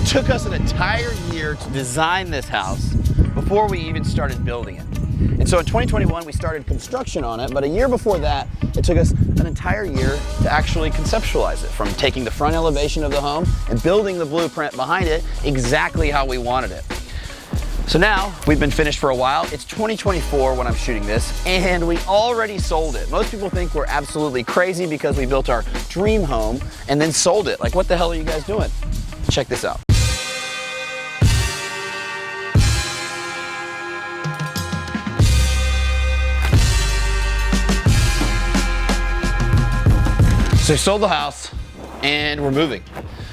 took us an entire year to design this house before we even started building it. And so in 2021, we started construction on it, but a year before that, it took us an entire year to actually conceptualize it, from taking the front elevation of the home and building the blueprint behind it exactly how we wanted it. So now, we've been finished for a while. It's 2024 when I'm shooting this, and we already sold it. Most people think we're absolutely crazy because we built our dream home and then sold it. Like, what the hell are you guys doing? Check this out. So we sold the house and we're moving.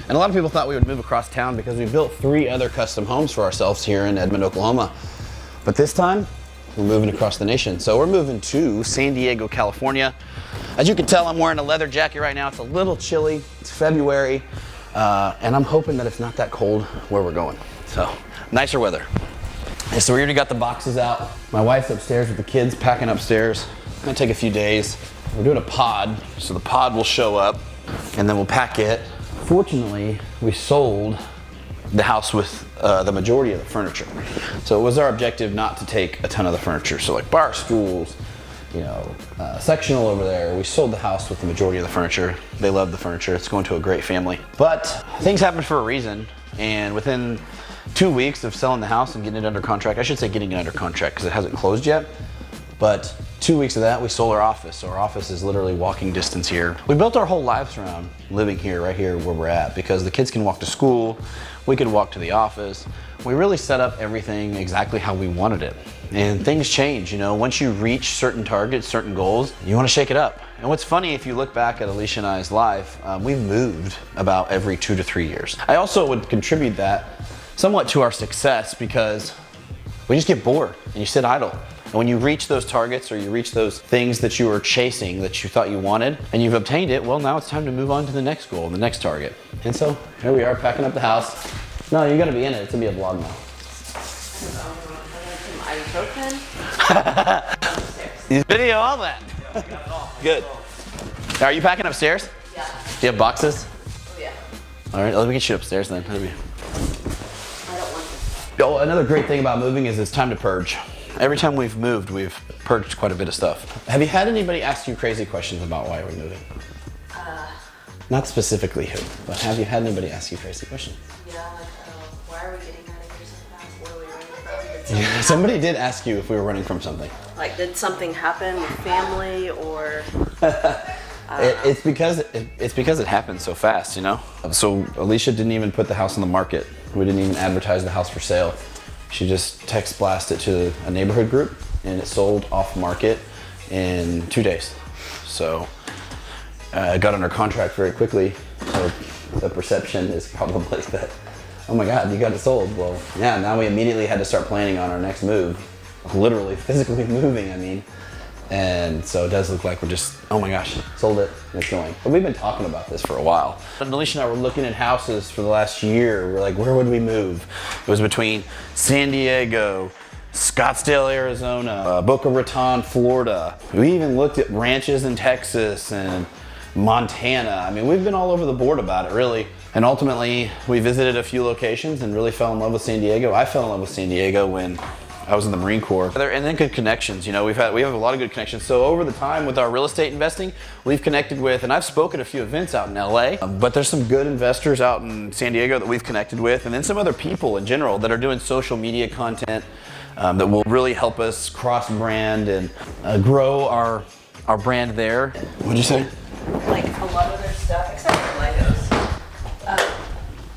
And a lot of people thought we would move across town because we built 3 other custom homes for ourselves here in Edmond, Oklahoma. But this time, we're moving across the nation. So we're moving to San Diego, California. As you can tell, I'm wearing a leather jacket right now. It's a little chilly, it's February, and I'm hoping that it's not that cold where we're going. So, nicer weather. And so we already got the boxes out. My wife's upstairs with the kids packing upstairs. It's gonna take a few days. We're doing a pod, so the pod will show up and then we'll pack it. Fortunately, we sold the house with the majority of the furniture. So it was our objective not to take a ton of the furniture. So like bar stools, you know, sectional over there. We sold the house with the majority of the furniture. They love the furniture. It's going to a great family. But things happen for a reason. And within 2 weeks of selling the house and getting it under contract, I should say getting it under contract because it hasn't closed yet. But 2 weeks of that, we sold our office. So our office is literally walking distance here. We built our whole lives around living here, right here where we're at, because the kids can walk to school, we could walk to the office. We really set up everything exactly how we wanted it. And things change, you know, once you reach certain targets, certain goals, you want to shake it up. And what's funny, if you look back at Alicia and I's life, we've moved about every 2 to 3 years. I also would contribute that somewhat to our success because we just get bored and you sit idle. And when you reach those targets or you reach those things that you were chasing that you thought you wanted and you've obtained it, well, now it's time to move on to the next goal, the next target. And so here we are packing up the house. No, you're gonna be in it. It's gonna be a vlog now. You video all that. Good. Are you packing upstairs? Yeah. Do you have boxes? Oh, yeah. All right, we can shoot upstairs then. That'd be... I don't want to. Oh, another great thing about moving is it's time to purge. Every time we've moved, we've purged quite a bit of stuff. Have you had anybody ask you crazy questions about why we're moving? Not specifically who, but have you had anybody ask you crazy questions? Yeah, like, why are we getting out of here so fast? What are we running from? Yeah, somebody did ask you if we were running from something. Like, did something happen with family or? It's because it happened so fast, you know? So Alicia didn't even put the house on the market. We didn't even advertise the house for sale. She just text blasted it to a neighborhood group and it sold off market in 2 days. So I got under contract very quickly. So the perception is probably that, oh my God, you got it sold. Well, yeah, now we immediately had to start planning on our next move. Literally, physically moving, I mean. And so it does look like we're just, oh my gosh, sold it, it's going. But we've been talking about this for a while. And Alicia and I were looking at houses for the last year. We're like, where would we move? It was between San Diego, Scottsdale, Arizona, Boca Raton, Florida. We even looked at ranches in Texas and Montana. I mean, we've been all over the board about it, really. And ultimately, we visited a few locations and really fell in love with San Diego. I fell in love with San Diego when I was in the Marine Corps. And then good connections, you know, we have a lot of good connections. So over the time with our real estate investing, we've connected with, and I've spoken at a few events out in LA, but there's some good investors out in San Diego that we've connected with, and then some other people in general that are doing social media content that will really help us cross-brand and grow our brand there. What'd you say? Like a lot of their stuff, except for Legos,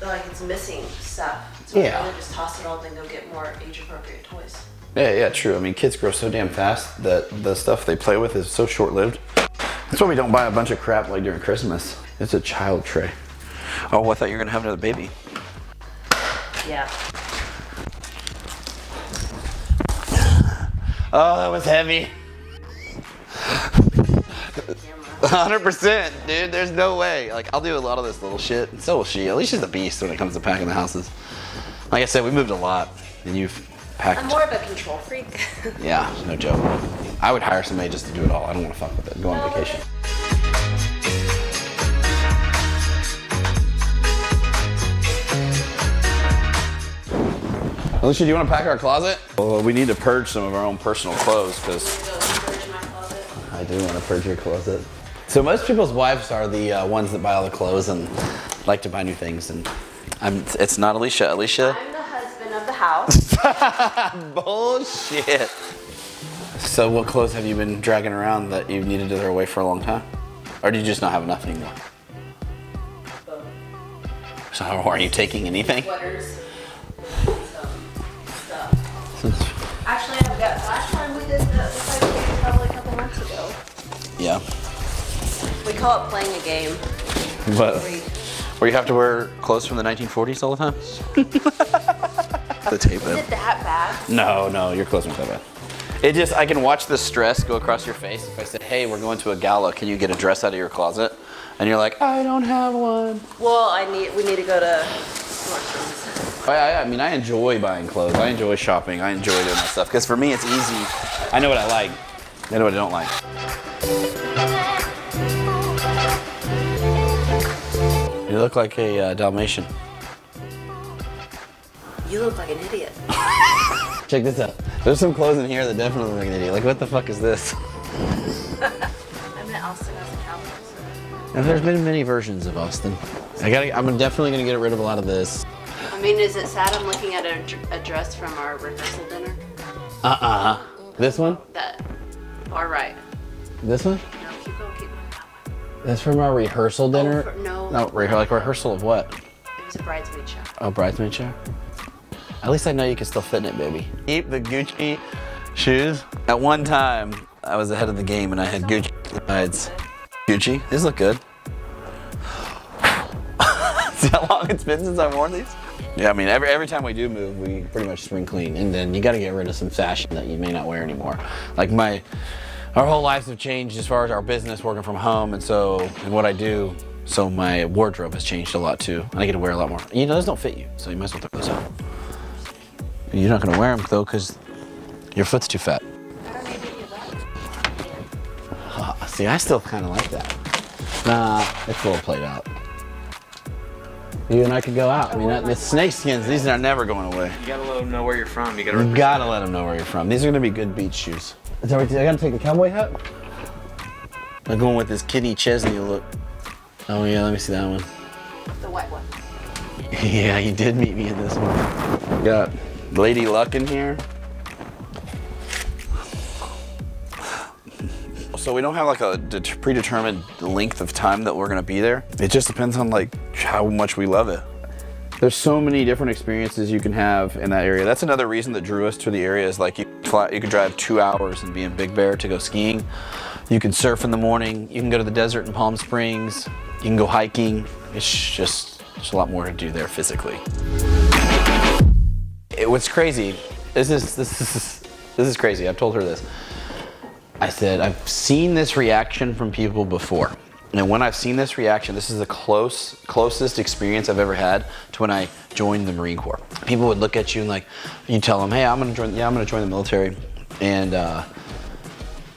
like it's missing stuff. So I'd rather just toss it all and go get more age-appropriate toys. Yeah, true. I mean, kids grow so damn fast that the stuff they play with is so short-lived. That's why we don't buy a bunch of crap like during Christmas. It's a child tray. Oh, I thought you were gonna have another baby. Yeah. Oh, that was heavy. 100%, dude. There's no way. Like, I'll do a lot of this little shit, and so will she. At least she's a beast when it comes to packing the houses. Like I said, we moved a lot, and you've packed. I'm more of a control freak. Yeah, no joke. I would hire somebody just to do it all. I don't want to fuck with it. Go on vacation. Alicia, do you want to pack our closet? Well, we need to purge some of our own personal clothes because I do want to purge your closet. So most people's wives are the ones that buy all the clothes and like to buy new things, and it's not Alicia. Alicia? I'm the husband of the house. Bullshit. So what clothes have you been dragging around that you needed to throw away for a long time? Or do you just not have enough anymore? So are you taking anything? Sweaters. Stuff. Actually, I've got, last time we did this idea probably a couple months ago. Yeah. We call it playing a game. But where you have to wear clothes from the 1940s all the time? The tape. Is it that bad? No, your clothes aren't that bad. It just, I can watch the stress go across your face if I say, hey, we're going to a gala, can you get a dress out of your closet? And you're like, I don't have one. Well, we need to go to Nordstrom's. I mean, I enjoy buying clothes. I enjoy shopping. I enjoy doing that stuff. Because for me, it's easy. I know what I like. I know what I don't like. You look like a Dalmatian. You look like an idiot. Check this out. There's some clothes in here that definitely look like an idiot. Like, what the fuck is this? I'm in Austin Hancock. And there's been many versions of Austin. I'm definitely gonna get rid of a lot of this. I mean, is it sad I'm looking at a dress from our rehearsal dinner? This one? That, all right. This one? No, keep going. That one. That's from our rehearsal dinner? No. No, like rehearsal of what? It was a bridesmaid show. Oh, bridesmaid show? At least I know you can still fit in it, baby. Keep the Gucci shoes. At one time, I was ahead of the game and I had Gucci sides. Gucci, these look good. See how long it's been since I've worn these? Yeah, I mean, every time we do move, we pretty much spring clean, and then you gotta get rid of some fashion that you may not wear anymore. Like our whole lives have changed as far as our business, working from home, and what I do, so my wardrobe has changed a lot too, and I get to wear a lot more. You know, those don't fit you, so you might as well throw those out. You're not gonna wear them though, because your foot's too fat. I don't need to do that. See, I still kind of like that. Nah, it's a little played out. You and I could go out. I mean, the snake skins, these are never going away. You gotta let them know where you're from. You gotta let them know where you're from. These are gonna be good beach shoes. Is that right? I gotta take the cowboy hat? I'm going with this Kenny Chesney look. Oh yeah, let me see that one. The white one. Yeah, you did meet me in this one. We got Lady Luck in here. So we don't have like a predetermined length of time that we're gonna be there. It just depends on like how much we love it. There's so many different experiences you can have in that area. That's another reason that drew us to the area is like you can drive 2 hours and be in Big Bear to go skiing. You can surf in the morning. You can go to the desert in Palm Springs. You can go hiking. There's a lot more to do there physically. What's crazy, this is crazy. I've told her this. I said, I've seen this reaction from people before. And when I've seen this reaction, this is the closest experience I've ever had to when I joined the Marine Corps. People would look at you and like, you tell them, hey, I'm gonna join the military. And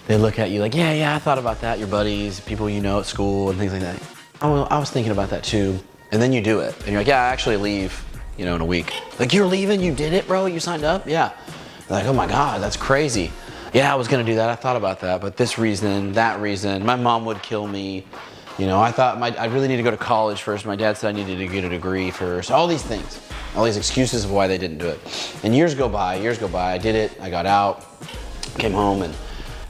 they look at you like, yeah, I thought about that. Your buddies, people you know at school and things like that. Oh, I was thinking about that too. And then you do it. And you're like, yeah, I actually leave, in a week. Like, you're leaving? You did it, bro? You signed up? Yeah. They're like, oh my God, that's crazy. Yeah, I was gonna do that. I thought about that, but this reason, that reason, my mom would kill me. I thought I really need to go to college first. My dad said I needed to get a degree first. All these things, all these excuses of why they didn't do it. And years go by, I did it, I got out, came home, and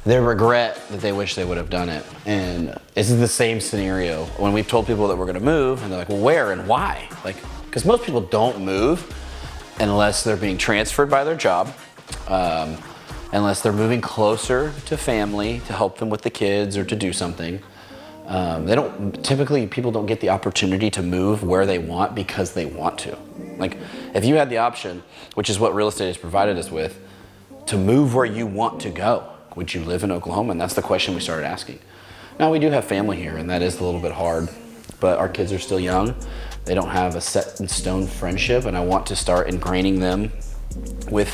they regret that they wish they would have done it. And this is the same scenario when we've told people that we're gonna move, and they're like, well, where and why? Like, because most people don't move unless they're being transferred by their job. Unless they're moving closer to family to help them with the kids or to do something. Typically people don't get the opportunity to move where they want because they want to. Like, if you had the option, which is what real estate has provided us with, to move where you want to go, would you live in Oklahoma? And that's the question we started asking. Now, we do have family here, and that is a little bit hard, but our kids are still young. They don't have a set in stone friendship, and I want to start ingraining them with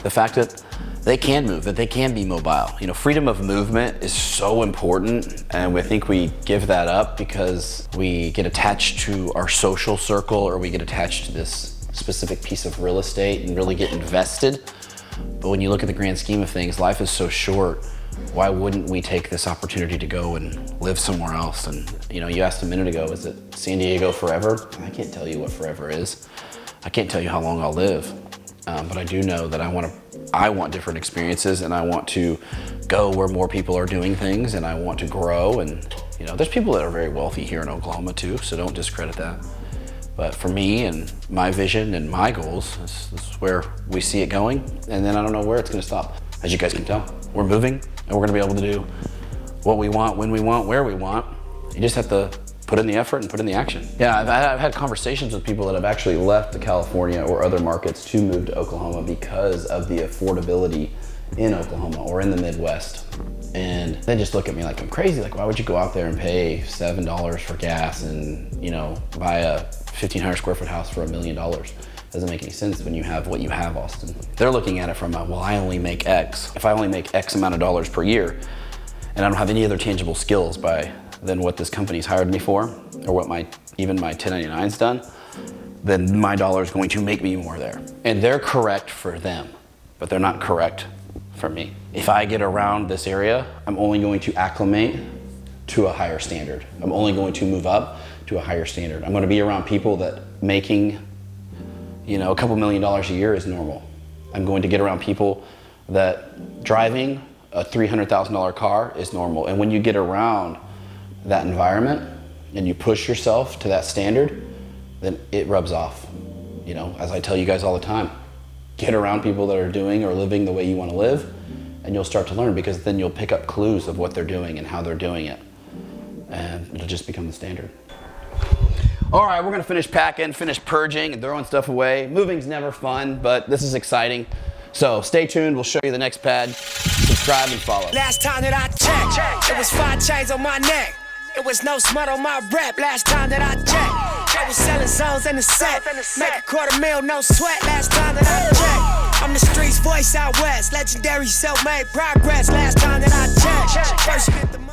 the fact that they can move, that they can be mobile. Freedom of movement is so important, and we think we give that up because we get attached to our social circle, or we get attached to this specific piece of real estate and really get invested. But when you look at the grand scheme of things, life is so short. Why wouldn't we take this opportunity to go and live somewhere else? And you know, you asked a minute ago, is it San Diego forever? I can't tell you what forever is. I can't tell you how long I'll live. But I do know that I want different experiences, and I want to go where more people are doing things, and I want to grow. And you know, there's people that are very wealthy here in Oklahoma too, so don't discredit that. But for me and my vision and my goals, this is where we see it going. And then I don't know where it's gonna stop. As you guys can tell, we're moving, and we're gonna be able to do what we want, when we want, where we want. You just have to put in the effort and put in the action. Yeah, I've had conversations with people that have actually left California or other markets to move to Oklahoma because of the affordability in Oklahoma or in the Midwest. And they just look at me like I'm crazy. Like, why would you go out there and pay $7 for gas and, you know, buy a 1,500 square foot house for $1 million? Doesn't make any sense when you have what you have, Austin. They're looking at it from well, I only make X. If I only make X amount of dollars per year, and I don't have any other tangible skills than what this company's hired me for, or what even my 1099's done, then my dollar is going to make me more there. And they're correct for them, but they're not correct for me. If I get around this area, I'm only going to acclimate to a higher standard. I'm only going to move up to a higher standard. I'm going to be around people that making, you know, a couple $1 million a year is normal. I'm going to get around people that driving a $300,000 car is normal. And when you get around that environment and you push yourself to that standard, then it rubs off. You know, as I tell you guys all the time, get around people that are doing or living the way you want to live, and you'll start to learn, because then you'll pick up clues of what they're doing and how they're doing it, and it'll just become the standard. All right, we're gonna finish packing, finish purging and throwing stuff away. Moving's never fun, but this is exciting. So stay tuned, we'll show you the next pad. Subscribe and follow. Last time that I checked, it was 5 chains on my neck. It was no smut on my rep last time that I checked. I was selling zones in the set. Make $250,000, no sweat last time that I checked. I'm the streets voice out west. Legendary self-made progress last time that I checked. First hit the